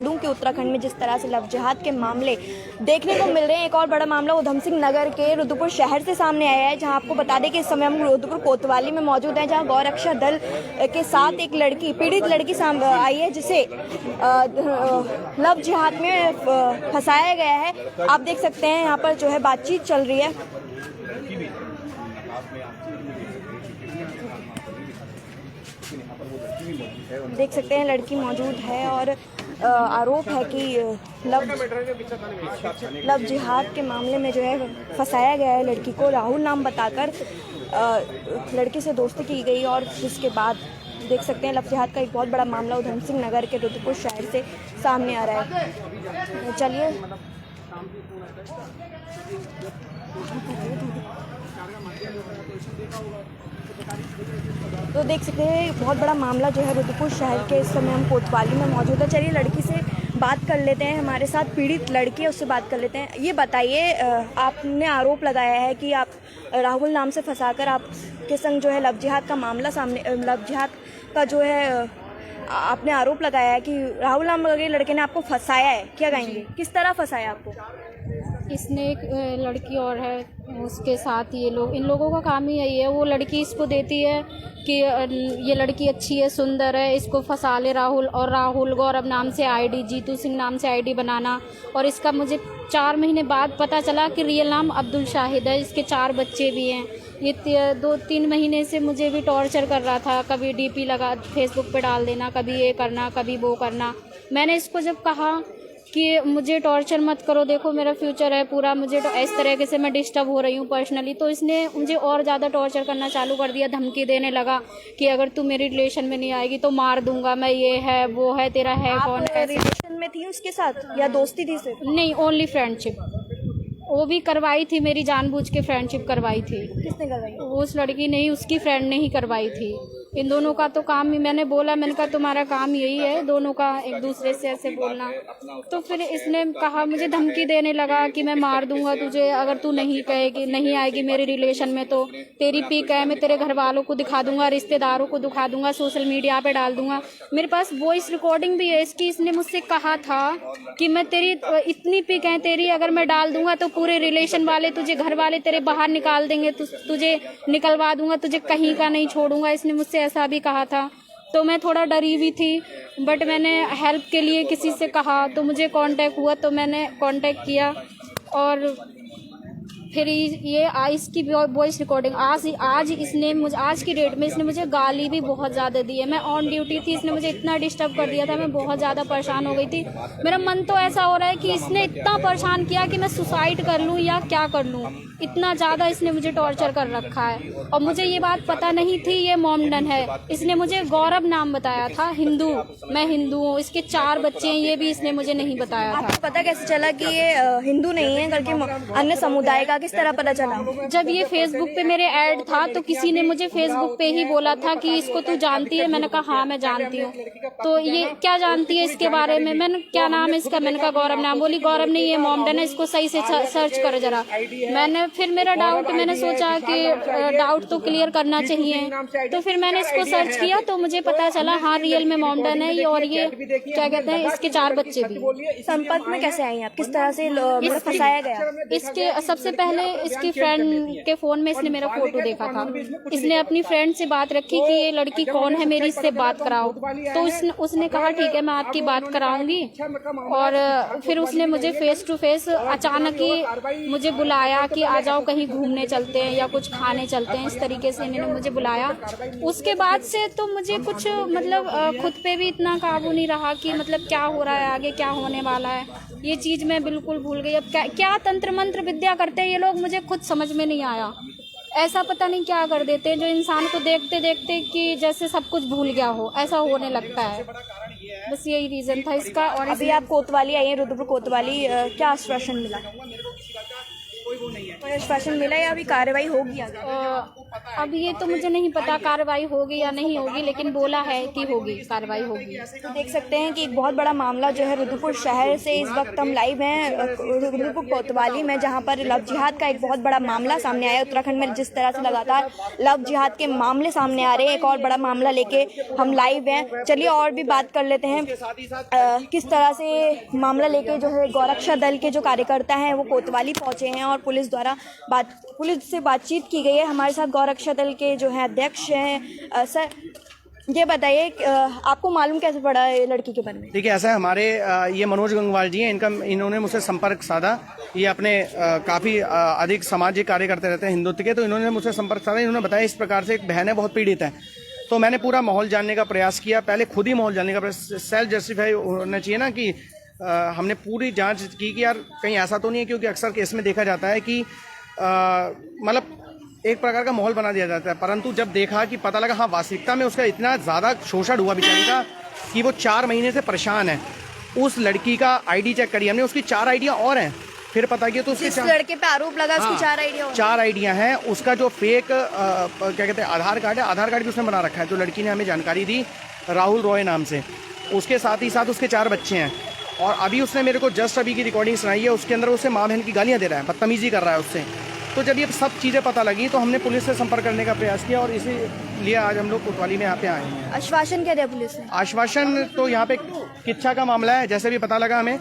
कि उत्तराखंड में जिस तरह से लव जिहाद के मामले देखने को मिल रहे हैं। एक और बड़ा मामला उधम सिंह नगर के रुद्रपुर शहर से सामने आया है, जहां आपको बता दें कि इस समय हम रुद्रपुर कोतवाली में मौजूद हैं, जहां गौ रक्षा दल के साथ एक लड़की, पीड़ित लड़की आई है, जिसे लव जिहाद में फंसाया गया है। आप देख सकते हैं यहाँ पर जो है बातचीत चल रही है। देख सकते हैं लड़की मौजूद है और आरोप है कि लव जिहाद के मामले में जो है फंसाया गया है लड़की को। राहुल नाम बताकर लड़की से दोस्ती की गई और जिसके बाद देख सकते हैं लव जिहाद का एक बहुत बड़ा मामला उधम सिंह नगर के रुद्रपुर शहर से सामने आ रहा है। चलिए तो देख सकते हैं बहुत बड़ा मामला जो है रुद्रपुर शहर के, इस समय हम कोतवाली में मौजूद है। चलिए लड़की से बात कर लेते हैं, हमारे साथ पीड़ित लड़की है उससे बात कर लेते हैं। ये बताइए, आपने आरोप लगाया है कि आप राहुल नाम से फंसाकर आपके संग जो है लव जिहाद का मामला सामने, लव जिहाद का जो है आपने आरोप लगाया है कि राहुल नाम के लड़के ने आपको फंसाया है। क्या कहेंगे, किस तरह फंसाया आपको? इसने एक लड़की और है, उसके साथ ये लोग, इन लोगों का काम ही यही है। वो लड़की इसको देती है कि ये लड़की अच्छी है, सुंदर है, इसको फंसा ले राहुल, और राहुल गौरव नाम से आईडी, जीतू सिंह नाम से आईडी बनाना। और इसका मुझे 4 महीने बाद पता चला कि रियल नाम अब्दुल शाहिद है। इसके 4 बच्चे भी हैं। ये 2-3 महीने से मुझे भी टॉर्चर कर रहा था, कभी डीपी लगा फेसबुक पे डाल देना, कभी ये करना, कभी वो करना। मैंने इसको जब कहा कि मुझे टॉर्चर मत करो, देखो मेरा फ्यूचर है पूरा, मुझे तो इस तरीके से मैं डिस्टर्ब हो रही हूँ पर्सनली, तो इसने मुझे और ज़्यादा टॉर्चर करना चालू कर दिया। धमकी देने लगा कि अगर तू मेरी रिलेशन में नहीं आएगी तो मार दूंगा मैं, ये है वो है, तेरा है कौन है। रिलेशन में थी उसके साथ या दोस्ती थी सिर्फ? नहीं, ओनली फ्रेंडशिप। वो भी करवाई थी, मेरी जानबूझ के फ्रेंडशिप करवाई थी। किसने करवाई? उस लड़की ने ही, उसकी फ्रेंड ने ही करवाई थी। इन दोनों का तो काम ही, मैंने बोला, मैंने कहा तुम्हारा काम यही है दोनों का एक दूसरे से ऐसे बोलना। तो फिर इसने कहा, मुझे धमकी देने लगा कि मैं मार दूंगा तुझे अगर तू नहीं कहेगी, नहीं आएगी मेरे रिलेशन में, तो तेरी पिक है, मैं तेरे घर वालों को दिखा दूंगा, रिश्तेदारों को दिखा दूंगा, सोशल मीडिया पे डाल दूंगा। मेरे पास वॉइस रिकॉर्डिंग भी है इसकी। इसने मुझसे कहा था कि मैं तेरी इतनी पिक है तेरी, अगर मैं डाल दूंगा तो पूरे रिलेशन वाले, तुझे घर वाले तेरे बाहर निकाल देंगे, तुझे निकलवा दूंगा, तुझे कहीं का नहीं छोड़ूंगा। इसने मुझसे ऐसा भी कहा था। तो मैं थोड़ा डरी हुई थी, बट मैंने हेल्प के लिए किसी से कहा तो मुझे कांटेक्ट हुआ, तो मैंने कांटेक्ट किया। और फिर ये इसकी वॉइस रिकॉर्डिंग आज इसने मुझे, आज की डेट में इसने मुझे गाली भी बहुत ज़्यादा दी है। मैं ऑन ड्यूटी थी, इसने मुझे इतना डिस्टर्ब कर दिया था, मैं बहुत ज़्यादा परेशान हो गई थी। मेरा मन तो ऐसा हो रहा है कि इसने इतना परेशान किया कि मैं सुसाइड कर लूँ या क्या कर लूँ। इतना ज़्यादा इसने मुझे टॉर्चर कर रखा है। और मुझे ये बात पता नहीं थी ये मोमडन है। इसने मुझे गौरव नाम बताया था, हिंदू, मैं हिंदू हूँ, इसके 4 बच्चे हैं, ये भी इसने मुझे नहीं बताया था। आपको पता कैसे चला कि ये हिंदू नहीं है करके, अन्य समुदाय का? किस तरह पता चला? जब ये फेसबुक पे मेरे ऐड था तो किसी ने मुझे फेसबुक पे ही बोला था कि इसको तू जानती है? मैंने कहा हाँ मैं जानती हूँ। तो ये क्या जानती है इसके बारे में? मैंने, क्या नाम है इसका? मैंने कहा गौरव नाम। बोली गौरव नहीं, ये मोमडन है, इसको सही से सर्च कर जरा। मैंने फिर मेरा डाउट, मैंने सोचा कि डाउट तो क्लियर करना चाहिए, तो फिर मैंने इसको सर्च किया तो मुझे पता चला हाँ रियल में मोमडन है। और ये क्या कहते हैं, इसके 4 बच्चे भी। संपर्क में कैसे आई आप? किस तरह से फंसाया गया? इसके सबसे पहले इसकी फ्रेंड के फोन में इसने मेरा फोटो देखा था। इसने अपनी फ्रेंड से बात रखी कि ये लड़की कौन है, मेरी इससे बात कराओ। तो उसने कहा ठीक है मैं आपकी बात कराऊंगी। और फिर उसने मुझे फेस टू फेस अचानक ही मुझे बुलाया कि आ जाओ कहीं घूमने चलते हैं या कुछ खाने चलते हैं, इस तरीके से इन्होंने मुझे बुलाया। उसके बाद से तो मुझे कुछ मतलब खुद पे भी इतना काबू नहीं रहा कि मतलब क्या हो रहा है आगे, क्या होने वाला है, ये चीज़ मैं बिल्कुल भूल गई। अब क्या तंत्र मंत्र विद्या करते हैं ये लोग, मुझे खुद समझ में नहीं आया। ऐसा पता नहीं क्या कर देते हैं जो इंसान को देखते देखते कि जैसे सब कुछ भूल गया हो, ऐसा होने लगता है। बस यही रीज़न था इसका। और अभी आप कोतवाली आई हैं, रुद्रपुर कोतवाली, क्या आश्वासन मिला? कोई आश्वासन मिला या अभी कार्रवाई होगी आगे? अब ये तो मुझे नहीं पता कार्रवाई होगी या नहीं होगी, लेकिन बोला है कि होगी, कार्रवाई होगी। तो देख सकते हैं कि एक बहुत बड़ा मामला जो है रुद्रपुर शहर से इस वक्त हम लाइव हैं रुद्रपुर कोतवाली में, जहां पर लव जिहाद का एक बहुत बड़ा मामला सामने आया है। उत्तराखंड में जिस तरह से लगातार लव जिहाद के मामले सामने आ रहे हैं, एक और बड़ा मामला लेके हम लाइव हैं। चलिए और भी बात कर लेते हैं किस तरह से मामला लेके जो है गौरक्षा दल के जो कार्यकर्ता हैं वो कोतवाली पहुंचे हैं और पुलिस द्वारा पुलिस से बातचीत की गई है। हमारे साथ गौरक्षा दल के जो है अध्यक्ष हैं। सर ये बताइए आपको मालूम कैसे पड़ा है लड़की के बारे में? देखिए ऐसा है, हमारे ये मनोज गंगवाल जी हैं, इन्होंने मुझसे संपर्क साधा। ये अपने काफ़ी अधिक सामाजिक कार्य करते रहते हैं हिंदुत्व के, तो इन्होंने मुझसे संपर्क साधा। इन्होंने बताया इस प्रकार से एक बहन है, बहुत पीड़ित है। तो मैंने पूरा माहौल जानने का प्रयास किया, पहले खुद ही माहौल जानने का प्रयास, सेल्फ जस्टिफाई होना चाहिए ना कि हमने पूरी जाँच की कि यार कहीं ऐसा तो नहीं है, क्योंकि अक्सर केस में देखा जाता है कि मतलब एक प्रकार का माहौल बना दिया जाता है, परंतु जब देखा कि पता लगा हाँ वास्तविकता में उसका इतना ज़्यादा शोषण हुआ बेचारी का कि वो 4 महीने से परेशान है। उस लड़की का आईडी चेक करी हमने, उसकी 4 आईडियाँ और हैं। फिर पता किया तो उसके लड़के पे आरोप लगा उसकी 4 आईडियाँ हैं। उसका जो फेक क्या कहते हैं आधार कार्ड है, आधार कार्ड भी उसने बना रखा है, जो लड़की ने हमें जानकारी दी राहुल रॉय नाम से। उसके साथ ही साथ उसके 4 बच्चे हैं। और अभी उसने मेरे को जस्ट अभी की रिकॉर्डिंग सुनाई है, उसके अंदर उसे माँ बहन की गालियाँ दे रहा है, बदतमीजी कर रहा है उससे। तो जब ये सब चीज़ें पता लगी तो हमने पुलिस से संपर्क करने का प्रयास किया और इसीलिए आज हम लोग कोतवाली में यहाँ पे आए हैं। आश्वासन क्या दिया पुलिस ने? आश्वासन तो यहाँ पे किच्छा का मामला है, जैसे भी पता लगा हमें।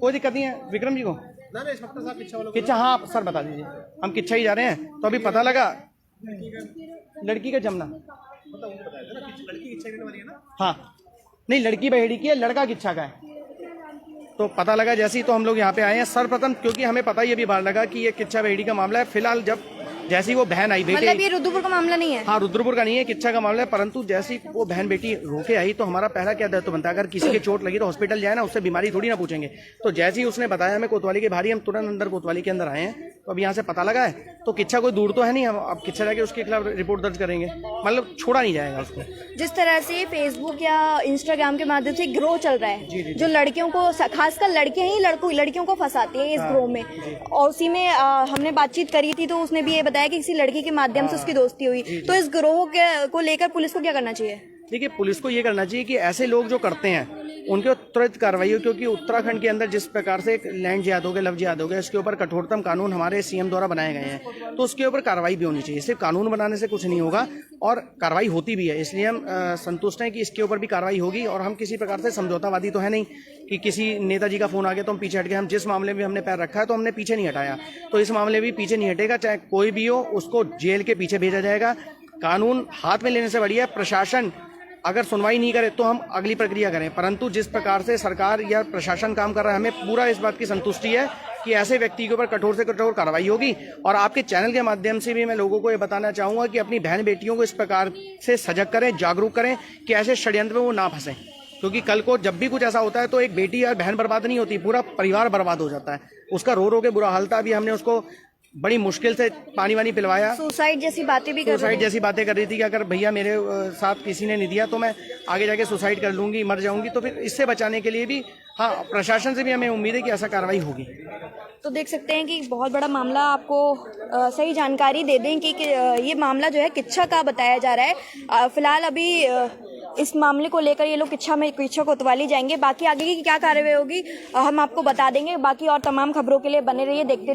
कोई दिक्कत नहीं है विक्रम जी को, किच्छा हाँ सर बता दीजिए, हम किच्छा ही जा रहे हैं। तो अभी पता लगा लड़की का जमना, हाँ नहीं लड़की बहेड़ी की है, लड़का किच्छा का है। तो पता लगा जैसे ही तो हम लोग यहाँ पे आए हैं सर्वप्रथम, क्योंकि हमें पता ही अभी बार लगा कि ये किच्छा बहेड़ी का मामला है। फिलहाल जब जैसी वो बहन आई बेटी, मतलब ये रुद्रपुर का मामला नहीं है? हाँ रुद्रपुर का नहीं है, किच्छा का मामला है। परंतु जैसी वो बहन बेटी रोके आई तो हमारा पहला क्या दायित्व बनता है, अगर किसी के चोट लगी तो हॉस्पिटल जाए ना, उससे बीमारी थोड़ी ना पूछेंगे। तो जैसे ही उसने बताया हमें कोतवाली के भारी, हम तुरंत अंदर कोतवाली के अंदर आए हैं। तो अब यहाँ से पता लगा है तो किच्छा कोई दूर तो है नहीं, हम अब किच्छा जाके उसके खिलाफ रिपोर्ट दर्ज करेंगे, मतलब छोड़ा नहीं जाएगा उसको। जिस तरह से फेसबुक या इंस्टाग्राम के माध्यम से ग्रो चल रहा है, जो लड़कियों को खासकर लड़कियां ही लड़कियों को फंसाती है इस ग्रो में, और उसी में हमने बातचीत करी थी तो उसने भी ये बताया कि किसी लड़की के माध्यम से उसकी दोस्ती हुई। तो इस ग्रोह को लेकर पुलिस को क्या करना चाहिए? देखिए पुलिस को ये करना चाहिए कि ऐसे लोग जो करते हैं उनके तुरंत कार्रवाई हो, क्योंकि उत्तराखंड के अंदर जिस प्रकार से लैंड जिहाद हो गया, लव जिहाद हो गया, इसके ऊपर कठोरतम कानून हमारे सीएम द्वारा बनाए गए हैं। तो उसके ऊपर कार्रवाई भी होनी चाहिए। सिर्फ कानून बनाने से कुछ नहीं होगा और कार्रवाई होती भी है, इसलिए हम संतुष्ट हैं कि इसके ऊपर भी कार्रवाई होगी। और हम किसी प्रकार से समझौतावादी तो है नहीं कि किसी नेताजी का फोन आ गया तो हम पीछे हट गए। हम जिस मामले में हमने पैर रखा है तो हमने पीछे नहीं हटाया, तो इस मामले में भी पीछे नहीं हटेगा। चाहे कोई भी हो उसको जेल के पीछे भेजा जाएगा। कानून हाथ में लेने से बढ़िया प्रशासन अगर सुनवाई नहीं करे तो हम अगली प्रक्रिया करें, परंतु जिस प्रकार से सरकार या प्रशासन काम कर रहा है हमें पूरा इस बात की संतुष्टि है कि ऐसे व्यक्ति के ऊपर कठोर से कठोर कार्रवाई होगी। और आपके चैनल के माध्यम से भी मैं लोगों को ये बताना चाहूँगा कि अपनी बहन बेटियों को इस प्रकार से सजग करें, जागरूक करें कि ऐसे षड्यंत्र में वो ना फंसें, क्योंकि कल को जब भी कुछ ऐसा होता है तो एक बेटी या बहन बर्बाद नहीं होती, पूरा परिवार बर्बाद हो जाता है। उसका रो रो के बुरा हाल था, अभी हमने उसको बड़ी मुश्किल से पानी वानी पिलवाया। सुसाइड जैसी बातें भी सुसाइड जैसी बातें कर रही थी कि अगर भैया मेरे साथ किसी ने नहीं दिया तो मैं आगे जाके सुसाइड कर लूंगी, मर जाऊंगी। तो फिर इससे बचाने के लिए भी हाँ प्रशासन से भी हमें उम्मीद है कि ऐसा कार्रवाई होगी। तो देख सकते हैं कि बहुत बड़ा मामला, आपको सही जानकारी दे दें कि ये मामला जो है किच्छा का बताया जा रहा है। फिलहाल अभी इस मामले को लेकर ये लोग किच्छा कोतवाली जाएंगे। बाकी आगे की क्या कार्रवाई होगी हम आपको बता देंगे। बाकी और तमाम खबरों के लिए बने रहिए, देखते